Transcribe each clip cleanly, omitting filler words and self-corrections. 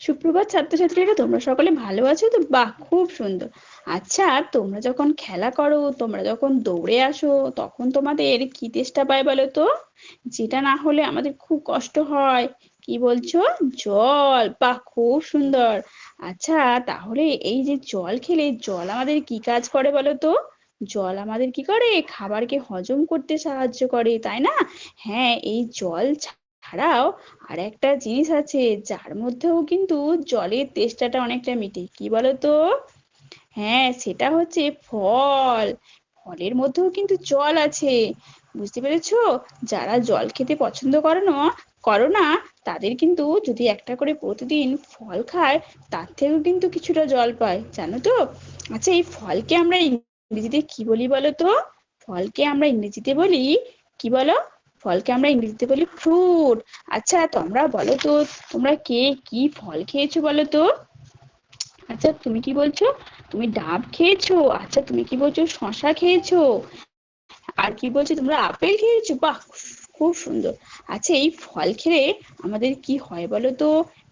সুপ্রভাত ছাত্রছাত্রীরা, তোমরা সকলে ভালো আছো তো? বাহ, খুব সুন্দর। আচ্ছা, তোমরা যখন খেলা করো, তোমরা যখন দৌড়ে আসো, তখন তোমাদের কি তেষ্টা পায় বলো তো? যেটা না হলে আমাদের খুব কষ্ট হয়। কি বলছো? জল। বাহ, খুব সুন্দর। আচ্ছা, তাহলে এই যে জল খেলে, জল আমাদের কি কাজ করে বলো তো? জল আমাদের কি করে? খাবারকে হজম করতে সাহায্য করে, তাই না? হ্যাঁ, এই জল ছাড়াও আর একটা জিনিস আছে, যার মধ্যেও কিন্তু জলের তেষ্টাটা অনেকটা মিটে। কি বলতো? হ্যাঁ, সেটা হচ্ছে ফল। ফলের মধ্যেও কিন্তু জল আছে। বুঝতে পেরেছো? যারা জল খেতে পছন্দ করো না, তাদের কিন্তু যদি একটা করে প্রতিদিন ফল খায়, তার থেকেও কিন্তু কিছুটা জল পায়, জানো তো? আচ্ছা, এই ফলকে আমরা ইংরেজিতে কি বলি বলো তো? ফলকে আমরা ইংরেজিতে বলি, কি বলো? ফলকে আমরা ইংরেজিতে বলি ফ্রুট। আচ্ছা, তোমরা বলো তো, তোমরা কে কি ফল খেয়েছো বলো তো? আচ্ছা, তুমি কি বলছো? তুমি ডাব খেয়েছো? আচ্ছা, তুমি কি বলছো? শশা খেয়েছো? আর কি বলছো? তোমরা আপেল খেয়েছো? বাহ, খুব সুন্দর। আচ্ছা, এই ফল খেলে আমাদের কি হয় বলো তো?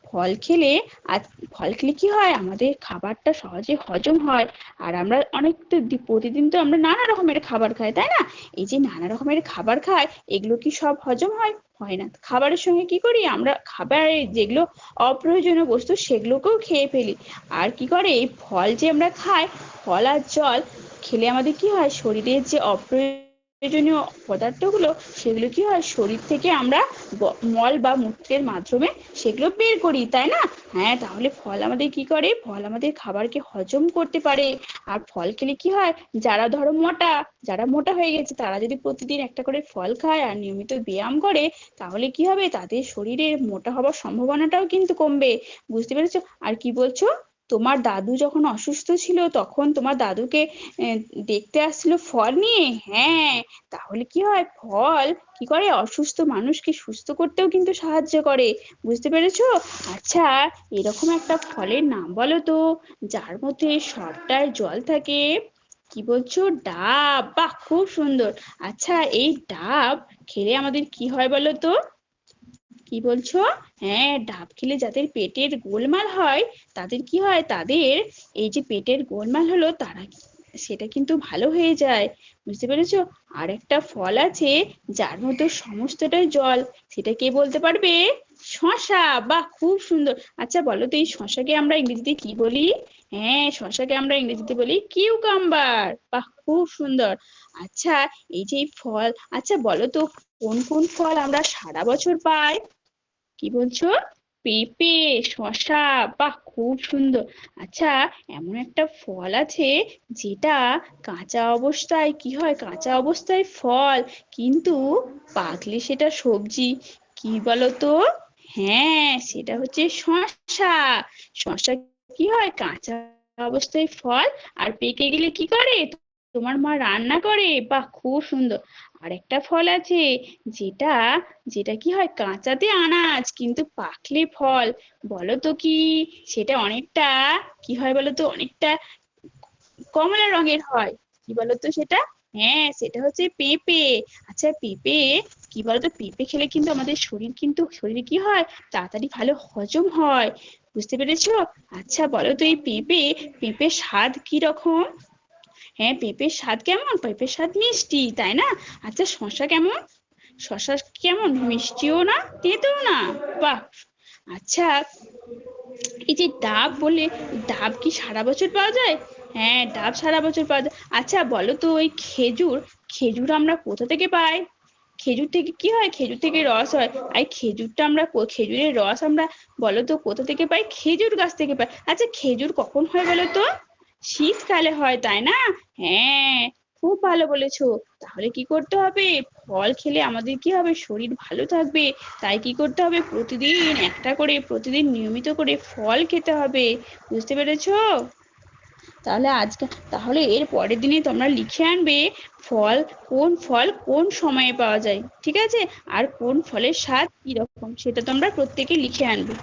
ফল খেলে আর ফল খেলে কি হয়, আমাদের খাবারটা সহজে হজম হয়। আর আমরা অনেক তো প্রতিদিন তো আমরা নানা রকমের খাবার খাই, তাই না? এই যে নানা রকমের খাবার খাই, এগুলো কি সব হজম হয়? হয় না। খাবারের সঙ্গে কি করি আমরা? খাবারে যেগুলো অপ্রয়োজনীয় বস্তু, সেগুলোকেও খেয়ে ফেলি। আর কি করে, এই ফল যে আমরা খাই, ফল আর জল খেলে আমাদের কি হয়, শরীরের যে অপ্রয়োজনীয় পদার্থগুলো, সেগুলো কি হয়, শরীর থেকে আমরা মল বা মূত্রের মাধ্যমে সেগুলো বের করি, তাই না? হ্যাঁ, তাহলে ফল আমাদের কি করে? ফল আমাদের খাবারকে হজম করতে পারে। আর ফল খেলে কি হয়, যারা মোটা হয়ে গেছে, তারা যদি প্রতিদিন একটা করে ফল খায় আর নিয়মিত ব্যায়াম করে, তাহলে কি হবে, তাদের শরীরে মোটা হওয়ার সম্ভাবনাটাও কিন্তু কমবে। বুঝতে পেরেছো? আর কি বলছো? তোমার দাদু যখন অসুস্থ ছিল, তখন তোমার দাদুকে আহ, দেখতে আসছিল ফল নিয়ে। হ্যাঁ, তাহলে কি হয়, ফল কি করে, অসুস্থ মানুষকে সুস্থ করতেও কিন্তু সাহায্য করে। বুঝতে পেরেছো? আচ্ছা, এরকম একটা ফলের নাম বলো তো, যার মধ্যে সবটাই জল থাকে। কি বলছো? ডাব। বাহ, খুব সুন্দর। আচ্ছা, এই ডাব খেলে আমাদের কি হয় বলো তো? কি বলছো? হ্যাঁ, ডাব খেলে যাদের পেটের গোলমাল হয়, তাদের কি হয়, তাদের এই যে পেটের গোলমাল হলো, তারা সেটা কিন্তু ভালো হয়ে যায়। বুঝতে পেরেছো? আর একটা ফল আছে, যার মধ্যে সমস্তটাই জল। সেটা কে বলতে পারবে? শশা। বাহ, খুব সুন্দর। আচ্ছা, বলো তো, এই শশাকে আমরা ইংরেজিতে কি বলি? হ্যাঁ, শশাকে আমরা ইংরেজিতে বলি কিউকাম্বার। বাহ, খুব সুন্দর। আচ্ছা, এই যে এই ফল, আচ্ছা বলো তো, কোন কোন ফল আমরা সারা বছর পাই? কি বলছো? পেঁপে, শসা। বাহ, খুব সুন্দর। আচ্ছা, এমন একটা ফল আছে, যেটা কাঁচা অবস্থায় কি হয়, কাঁচা অবস্থায় ফল, কিন্তু পাকলে সেটা সবজি। কি বলো তো? হ্যাঁ, সেটা হচ্ছে শসা। শসা কি হয়, কাঁচা অবস্থায় ফল, আর পেকে গেলে কি করে, তোমার মা রান্না করে। বাহ, খুব সুন্দর। আর একটা ফল আছে, যেটা যেটা কি হয়, কাঁচাতে আনাজ, কিন্তু পাকলে ফল। বলো তো কি? সেটা অনেকটা কি হয় বলো তো, অনেকটা কমলা রঙের হয়। কি বলতো সেটা? হ্যাঁ, সেটা হচ্ছে পেঁপে। আচ্ছা, পেঁপে কি বলতো, পেঁপে খেলে কিন্তু আমাদের শরীরে কি হয়, তাড়াতাড়ি ভালো হজম হয়। বুঝতে পেরেছো? আচ্ছা, বলো তো, এই পেঁপের স্বাদ কি রকম? হ্যাঁ, পেঁপের স্বাদ কেমন? পেঁপের স্বাদ মিষ্টি, তাই না? আচ্ছা, শসা কেমন? শসা কেমন? মিষ্টিও না, তেতো না। বাহ। আচ্ছা, এই যে ডাব বলে, ডাব কি সারা বছর পাওয়া যায়? হ্যাঁ, ডাব সারা বছর পাওয়া যায়। আচ্ছা, বলো তো, ওই খেজুর, খেজুর আমরা কোথা থেকে পাই? খেজুর থেকে কি হয়, খেজুর থেকে রস হয়। আর খেজুরটা আমরা খেজুরের রস আমরা, বলো তো, কোথা থেকে পাই? খেজুর গাছ থেকে পাই। আচ্ছা, খেজুর কখন হয় বলো তো? শীতকালে হয়, তাই না? হ্যাঁ, খুব ভালো বলেছো। তাহলে কি করতে হবে? ফল খেলে আমাদের কি হবে, শরীর ভালো থাকবে। তাই কি করতে হবে, প্রতিদিন একটা করে, প্রতিদিন নিয়মিত করে ফল খেতে হবে। বুঝতে পেরেছো? তাহলে তাহলে এর পরের দিনে তোমরা লিখে আনবে, ফল কোন সময়ে পাওয়া যায়, ঠিক আছে? আর কোন ফলের স্বাদ কি রকম, সেটা তোমরা প্রত্যেকে লিখে আনবে।